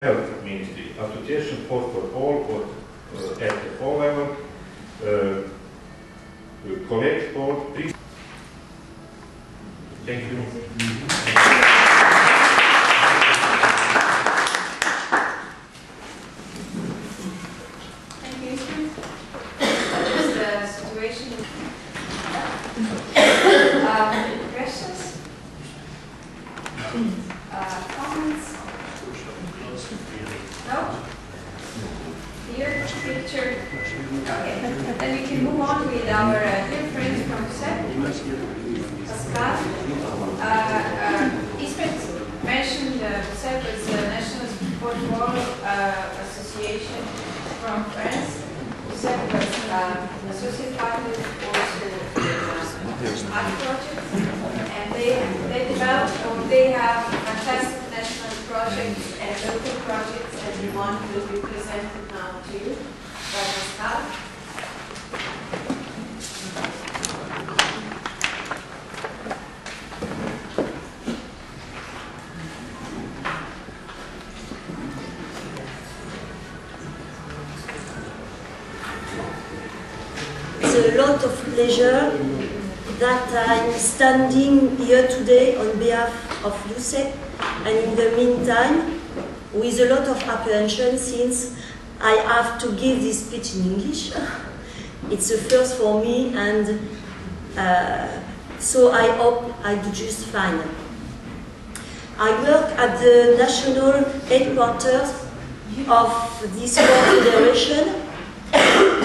Health Ministry, Association for all or at all level, collect for this. Thank you. Thank you. What is the situation? Questions? Comments? No? Here, picture. Okay. Then we can move on with our dear friend from CEP, Pascal. Ismet mentioned CEP as the National Football Association from France. CEP was associate partner also art projects, and they developed, or they have fantastic national projects and local projects, and the one will be presented now to you by Pascal. It's a lot of pleasure that I'm standing here today on behalf of USEP, and in the meantime, with a lot of apprehension since I have to give this speech in English. It's a first for me, and so I hope I do just fine. I work at the national headquarters of the Sport Federation.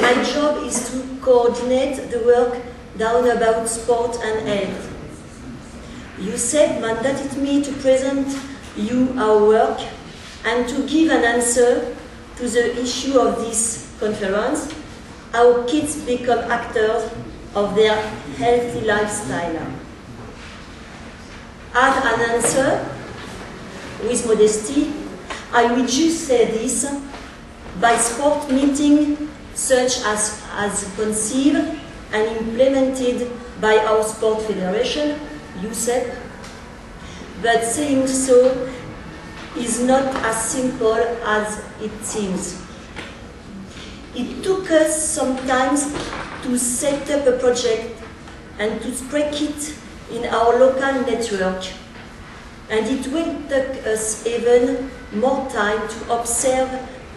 My job is to coordinate the work down about sport and health. USEP mandated me to present you our work and to give an answer to the issue of this conference, how kids become actors of their healthy lifestyle. As an answer, with modesty, I will just say this: by sport meeting such as conceived and implemented by our sport federation, USEP, but saying so is not as simple as it seems. It took us some time to set up a project and to break it in our local network, and it will take us even more time to observe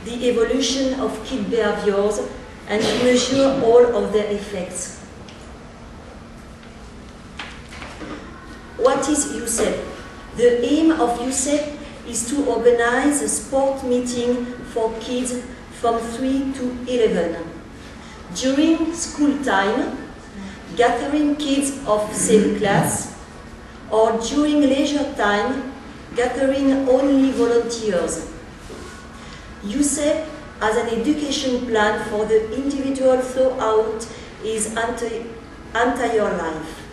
the evolution of kid behaviors and to measure all of their effects. What is USEP? The aim of USEP is to organize a sport meeting for kids from 3 to 11. During school time, gathering kids of same class, or during leisure time, gathering only volunteers. USEP has an education plan for the individual throughout his entire life.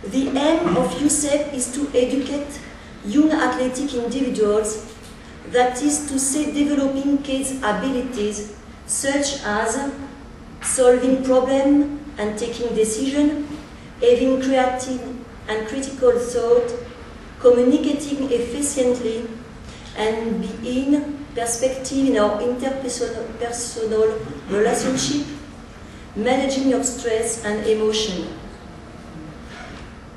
The aim of USEP is to educate young athletic individuals, that is to say, developing kids' abilities such as solving problems and taking decisions, having creative and critical thought, communicating efficiently, and being perspective in our interpersonal relationship, managing of stress and emotion.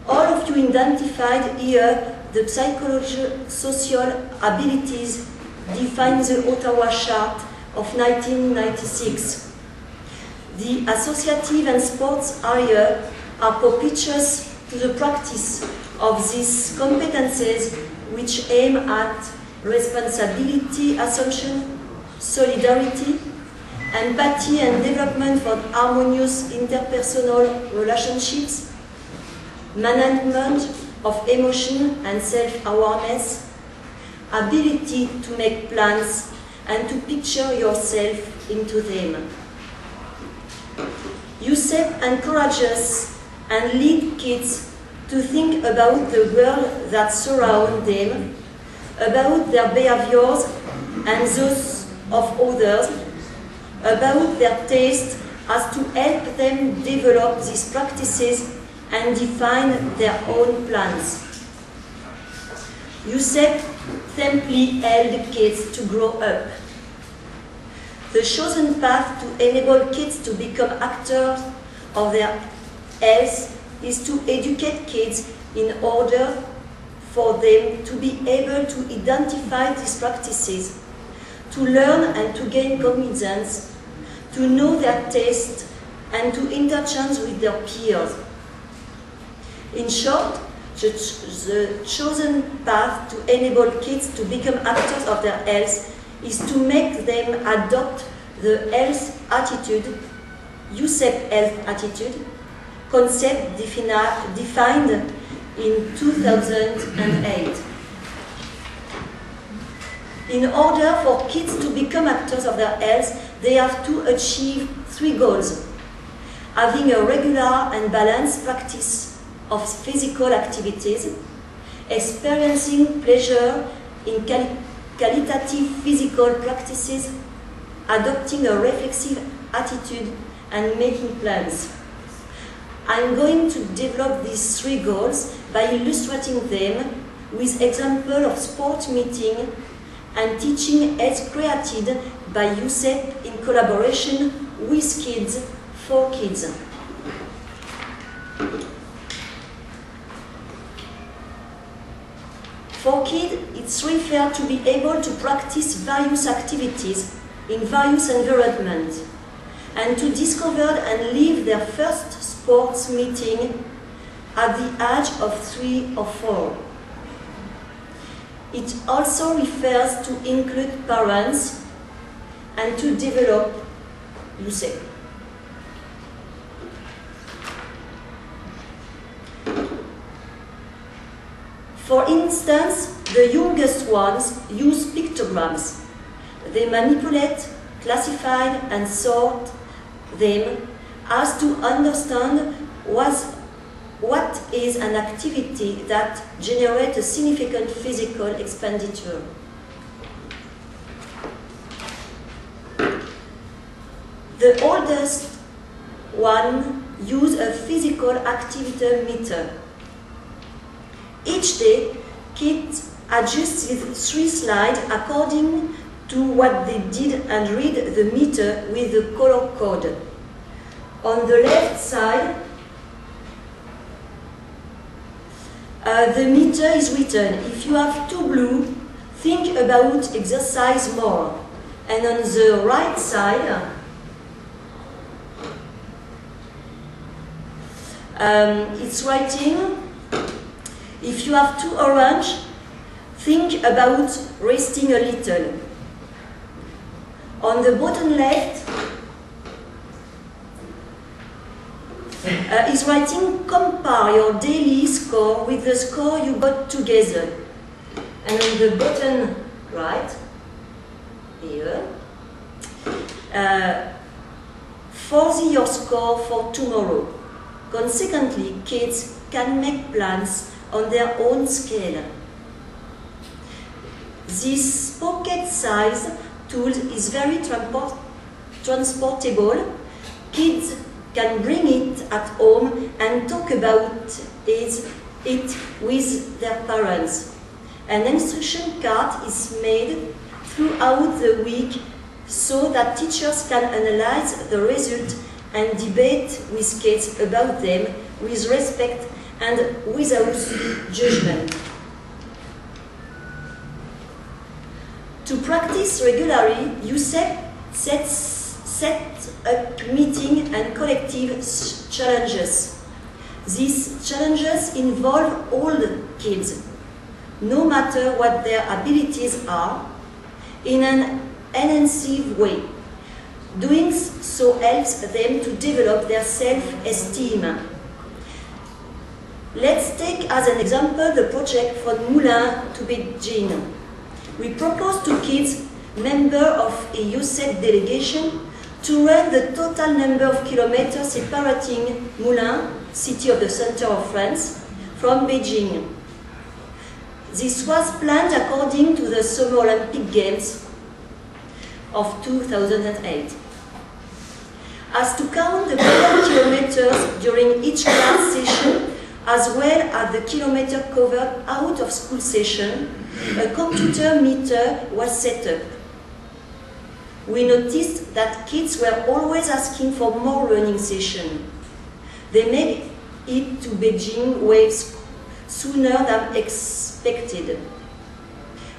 All of you identified here the psychosocial abilities defined in the Ottawa Chart of 1996. The associative and sports area are propitious to the practice of these competences, which aim at responsibility assumption, solidarity, empathy and development for harmonious interpersonal relationships, management of emotion and self-awareness, ability to make plans and to picture yourself into them. USEP encourages and leads kids to think about the world that surrounds them, about their behaviors and those of others, about their taste, as to help them develop these practices and define their own plans. USEP simply help kids to grow up. The chosen path to enable kids to become actors of their health is to educate kids in order for them to be able to identify these practices, to learn and to gain confidence, to know their taste, and to interchange with their peers. In short, the chosen path to enable kids to become actors of their health is to make them adopt the health attitude, USEP health attitude, concept defined in 2008. In order for kids to become actors of their health, they have to achieve 3 goals: having a regular and balanced practice of physical activities, experiencing pleasure in qualitative physical practices, adopting a reflexive attitude, and making plans. I'm going to develop these 3 goals by illustrating them with examples of sport meeting and teaching aids created by USEP in collaboration with kids for kids. For kids, it's referred to be able to practice various activities in various environments and to discover and live their first sports meeting at the age of 3 or 4. It also refers to include parents and to develop USEP. For instance, the youngest ones use pictograms. They manipulate, classify, and sort them as to understand what is an activity that generates a significant physical expenditure. The oldest one uses a physical activity meter. Each day, kids adjust these 3 slides according to what they did and read the meter with the color code. On the left side, the meter is written. If you have 2 blue, think about exercise more. And on the right side, it's writing, if you have 2 orange, think about resting a little. On the bottom left, is writing, compare your daily score with the score you got together. And on the bottom right, here, foresee your score for tomorrow. Consequently, kids can make plans on their own scale. This pocket-sized tool is very transportable. Kids can bring it at home and talk about it with their parents. An instruction card is made throughout the week so that teachers can analyze the result and debate with kids about them with respect and without judgment. To practice regularly, USEP set up meeting and collective challenges. These challenges involve all kids, no matter what their abilities are, in an intensive way. Doing so helps them to develop their self-esteem. Let's take as an example the project from Moulins to Beijing. We propose to kids, members of a USEP delegation, to run the total number of kilometers separating Moulins, city of the center of France, from Beijing. This was planned according to the Summer Olympic Games of 2008. As to count the kilometers during each class session, As well as the kilometer covered out of school session, a computer meter was set up. We noticed that kids were always asking for more learning sessions. They made it to Beijing waves sooner than expected.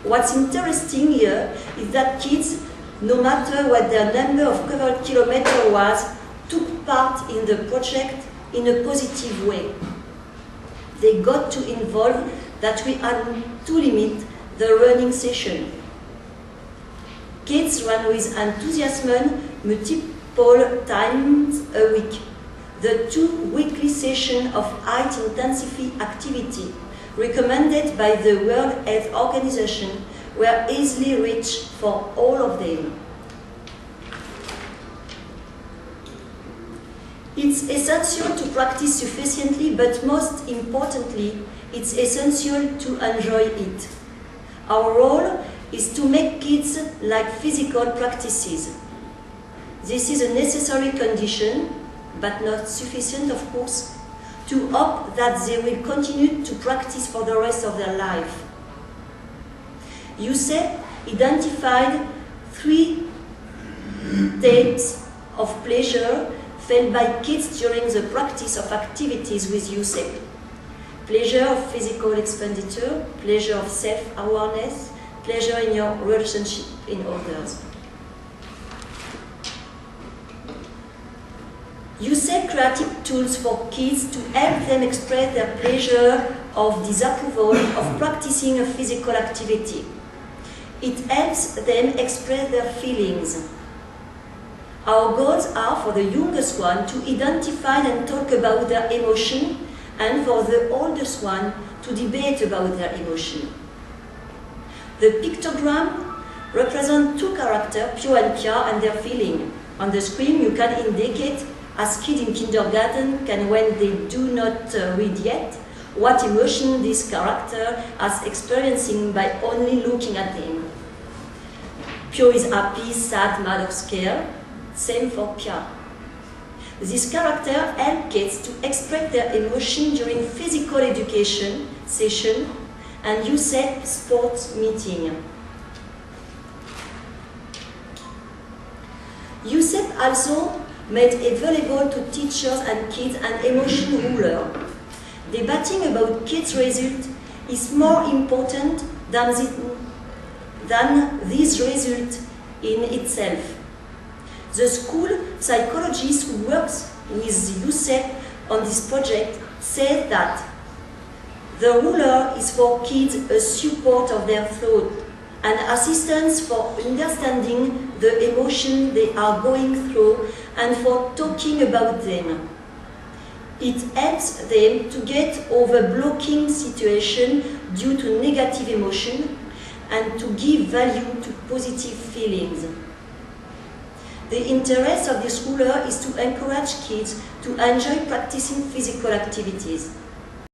What's interesting here is that kids, no matter what their number of covered kilometers was, took part in the project in a positive way. They got to involve that we had to limit the learning session. Kids ran with enthusiasm multiple times a week. The 2 weekly sessions of high-intensity activity recommended by the World Health Organization were easily reached for all of them. It's essential to practice sufficiently, but most importantly, it's essential to enjoy it. Our role is to make kids like physical practices. This is a necessary condition, but not sufficient, of course, to hope that they will continue to practice for the rest of their life. USEP identified 3 states of pleasure felt by kids during the practice of activities with USEP. Pleasure of physical expenditure, pleasure of self-awareness, pleasure in your relationship in others. USEP created tools for kids to help them express their pleasure of disapproval of practicing a physical activity. It helps them express their feelings. Our goals are for the youngest one to identify and talk about their emotion, and for the oldest one to debate about their emotion. The pictogram represents 2 characters, Pio and Pia, and their feeling. On the screen you can indicate, as kids in kindergarten can when they do not read yet, what emotion this character is experiencing by only looking at him. Pio is happy, sad, mad, or scared. Same for Pia. This character helps kids to express their emotion during physical education session and USEP sports meeting. USEP also made available to teachers and kids an emotion ruler. Debating about kids' results is more important than this result in itself. The school psychologist who works with USEP on this project said that the ruler is for kids a support of their thought, and assistance for understanding the emotion they are going through and for talking about them. It helps them to get over blocking situation due to negative emotion and to give value to positive feelings. The interest of this ruler is to encourage kids to enjoy practicing physical activities.